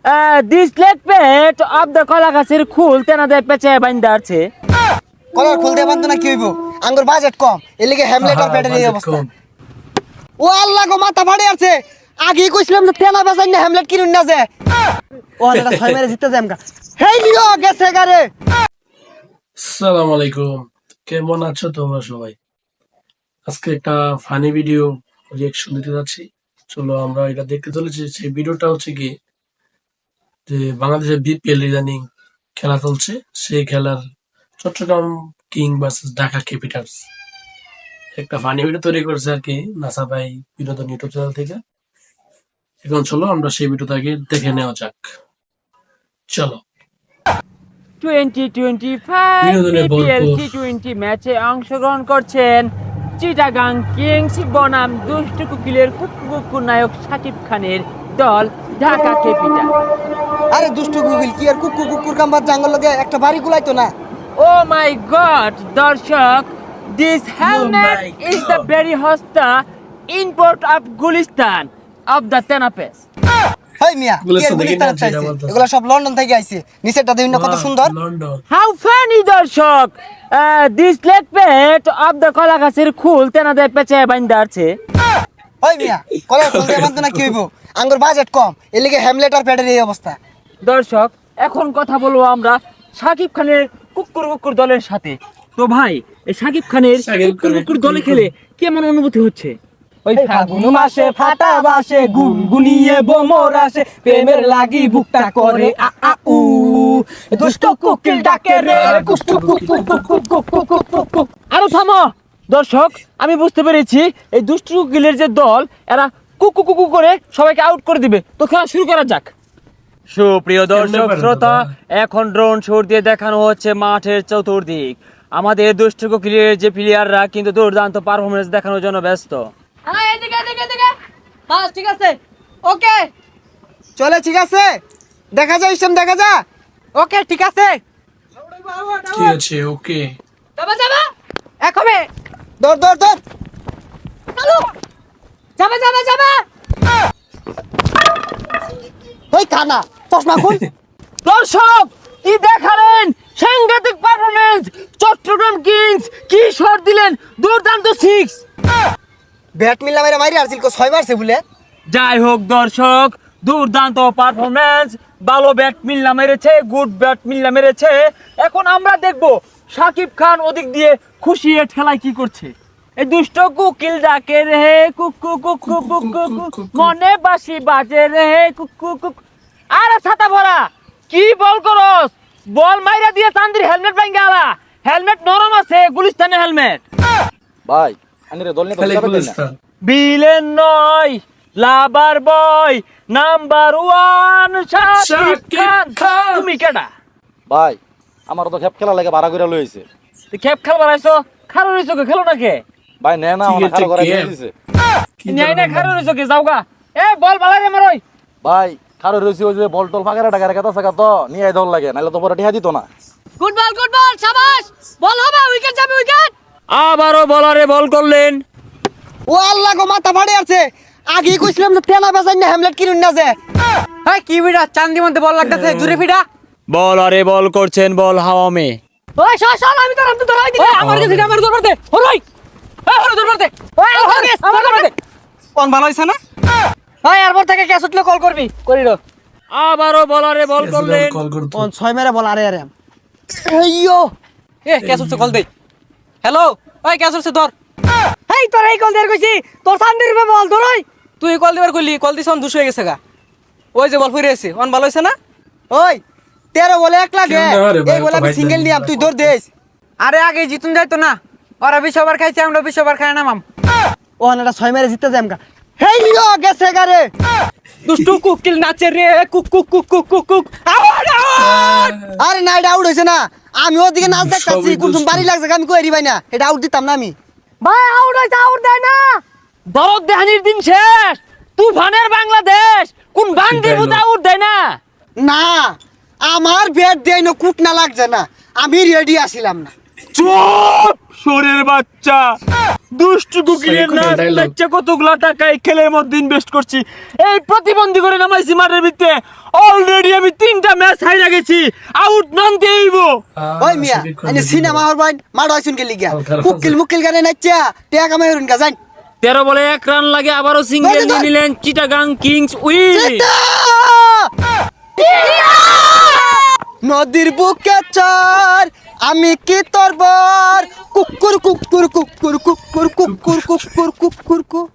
This leg pet of the কলা গাছের খুল তেনাদের পেঁচে বাইন্দা আছে। কলার খুলতে বান্ধব না কি হইব আঙ্গুর বাজেট কম এর লিগে হ্যামলেট আর পেটের এই অবস্থা ও আল্লাহ গো মাথা ফাড়ে আছে আগেই কইছিলাম যে তেনা বেচাই না হ্যামলেট কিনুন না যে ও এটা ছয় মেরে জিততে যামগা হেই লিও গেছে গারে আসসালামু আলাইকুম, কেমন আছো তোমরা সবাই? আজকে একটা ফানি ভিডিও রিঅ্যাকশন দিতে যাচ্ছি। চলো আমরা এটা দেখতে চলেছি। সেই ভিডিওটা হচ্ছে কি, যে বাংলাদেশের বিপিএল ইদানিং খেলা চলছে, সেই খেলার Chattogram king versus Dhaka capitals একটা ফানি ভিডিও তৈরি করেছে আর কি নাসা ভাই বিনোদন ইউটিউব চ্যানেল থেকে। এখন চলো আমরা সেই ভিডিওটাকে দেখে নেওয়া যাক। চলো। 2025 বিনোদনের বিপিএল ভরপুর। টি20 ম্যাচে অংশগ্রহণ করছেন চিটাগাং কিংস বনাম দুষ্ট কুকিলের কুকুর নায়ক শাকিব খানের দল ঢাকা ক্যাপিটাল। আরে দুষ্টু গুগল কি আর কুকুর কাম্বার জাঙ্গল লগে একটা বাড়ি গুলাইতো না ও মাই গড দর্শক, this helmet is the very হস্তা import of Gulistan of the তেনাপেস। হেই মিয়া কি আর গুলিস্তান চাইছে এগুলা সব লন্ডন থেকে আইছে নিচেরটা দেখুন না কত সুন্দর লন্ডন। হাউ ফানি দর্শক, দিস লেগ পেট অফ দ্য কলা গাছের খুল তেনাদের পেঁচে বাইন্দা আছে। ওই মিয়া কলার খুলতে বান্ধব না কি হইব আঙ্গুর বাজেট কম এর লিগে হ্যামলেট আর পেটের এই অবস্থা দর্শক এখন কথা বলবো আমরা শাকিব খানের কুকুর দলের সাথে। তো ভাই এই শাকিব খানের কুকুর দলে খেলে কেমন অনুভূতি হচ্ছে? ওই ফাগুন মাসে ফাটা বাসে গুনগুনিয়ে বোমর আসে প্রেমের লাগি বুকটা করে আ আ উ দুষ্ট কোকিল ডাকে রে cook cook cook cook cook cook cook cook cook cook. আরো থামো দর্শক, আমি বুঝতে পেরেছি এই দুষ্টু কুকিলের যে দল এরা কুকু কুকু করে সবাইকে আউট করে দিবে। তো খেলা শুরু করা যাক। সুপ্রিয় দর্শক শ্রোতা, এখন ড্রোন শট দিয়ে দেখানো হচ্ছে মাঠের চতুর্দিক। আমাদের দুষ্টু কুকিলের যে প্লেয়াররা কিন্তু দুর্দান্ত পারফরমেন্স দেখানোর জন্য ব্যস্ত। হ্যাঁ এদিকে এদিকে এদিকে বাস ঠিক আছে ওকে চলে ঠিক আছে দেখা যায় ইসলাম দেখা যা ওকে ঠিক আছে ঠিক আছে, ওকে। যাবা যাবা একবে দৌড় দৌড় দৌড় চলো যাবা যাবা যাবা ওই কানা চশমা খুল দর্শক কি দেখালেন, সাংঘাতিক পারফরমেন্স। চট্টগ্রাম কিংস কি শট দিলেন, দুর্দান্ত সিক্স। ব্যাট মিললা মেরে মারি আসছিল কো ছয় মারছে বলে যাই হোক দর্শক, দুর্দান্ত পারফরমেন্স, ভালো ব্যাট মিল্লা মেরেছে, গুড ব্যাট মিল্লা মেরেছে। এখন আমরা দেখব শাকিব খান ওদিক দিয়ে খুশি এ ঠেলায় কি করছে। এই দুষ্ট কুকিল ডাকে রে কুকু কুকু কুকু মনে বাসি বাজে রে কুকু কুকু। আরে ছাতা ভরা কি বল করস, বল মাইরা দিয়ে চান্দির হেলমেট ভাঙ্গা আলা। হেলমেট নরম আছে, গুলিস্তানের হেলমেট। ভাই আনিরে দল নিয়ে খালি তো যাবে না গুলিস্তান। বিলেন নয় লাভার বয় নাম্বার 1 শাকিব খান। তুমি কেডা? ভাই আমার তো খেপ খেলা লাগে ভাড়া করে লইছে তুই খেপ খেল বানাইছো, খারো রইছো কে খেলো না কে? ভাই নে না ঠিক আমার আছে, খালো করে কে? দিয়ে দিছে নাই না খারো রইছো কে, যাওগা। এ বল বালাই রে মারই। ভাই খালো রইছে ওই যে বল টল ফাগারে টাকা রেখা থাকা তো নিয়ে দল লাগে নাইলে তো পরে টিহা দিত না গুড বল শাবাশ বল হবে উইকেট যাবে উইকেট আবারও বলারে বল করলেন। ও আল্লাহ গো মাথা ফাড়ে আছে আগেই কইছিলাম যে তেনা বেচাই না হ্যামলেট কিনুন না যে এই কি বিড়া চান্দি মধ্যে বল লাগতেছে জুরে ফিডা বলারে বল করছেন, বল হাওয়া মে। ওই শাল আমি তো ধরাই দিছি আমার কাছে আমার দরবার দে হরই এই হরই দরবার দে ওই আমার দরবার দে কোন ভালো হইছে না ওই এরপর থেকে ক্যাচ উঠলে কল করবি করিল আবারও বলারে বল করলেন। কল করতো। কোন ছয় মেরে বল আরে আরে এইয়ো এ ক্যাচ উঠছে কল দে হ্যালো ওই ক্যাচ উঠছে ধর এই তোর এই কল দের কইছি তোর চান্দির রূপে বল ধরই তুই কল দিবার কইলি কল দিছ অন 200 হয়ে গেছে গা ওই যে বল ফিরে এসে অন ভালো হইছে না ওই 13 বলে 1 লাগে কেমনে হয় রে ভাই, এই বলে তো আমি ভাই সিঙ্গেল জানি নিয়াম না। তুই দৌড় দেস আরে আগে জিতুন যাইতো না ওরা 20 ওভার খাইছে আমরা 20 ওভার খাই নামাম ও না ছয় মেরে জিততে যামগা হেই লিও গেছে গারে দুষ্টু কুকিল নাচে রে cook cook cook cook cook cook out out আরে না এটা আউট হইছে না আমি ওদিকে নাচ দেখতাছি সবই কোন দুষ্টু। বাড়ি লাগছে আমি কই ভাই না এটা আউট দিতাম না আমি ভাই আউট হইছে আউট দেয় না দরদ দেহানির দিন শেষ, তুফানের বাংলাদেশ কোন বান্দির কি মতো তাইলো? আউট দেয় না। না আমার ব্যাট দেয় না কুট না লাগছে না আমি রেডি আছিলাম না চুপ শোরের বাচ্চা, দুষ্টু কুকিলের Psycho নাচ dialogue. বাচ্চা কতগুলা টাকা এই খেলের মধ্যে ইনভেস্ট করছি, এই প্রতিবন্ধী করে নামাইছি মাঠের ভিতরে। অলরেডি আমি 3টা ম্যাচ হাইরা গেছি, আউট নন দেইব। ওই মিয়া আইনে সিনেমা হল বাইন মার হইছুন কে লিগা কুকিল মুকিল গানে নাচা টেকা কামাই হরুন গা জান 13 বলে 1 রান লাগে, আবারও সিঙ্গেল ধর, ধর। নিয়ে নিলেন চিটাগাং কিংস উইন। নদীর বুকে চর আমি কি তোর বর কুকুর কুকুর কুকুর কুকুর কুকুর কুকুর কুকুর কুকুর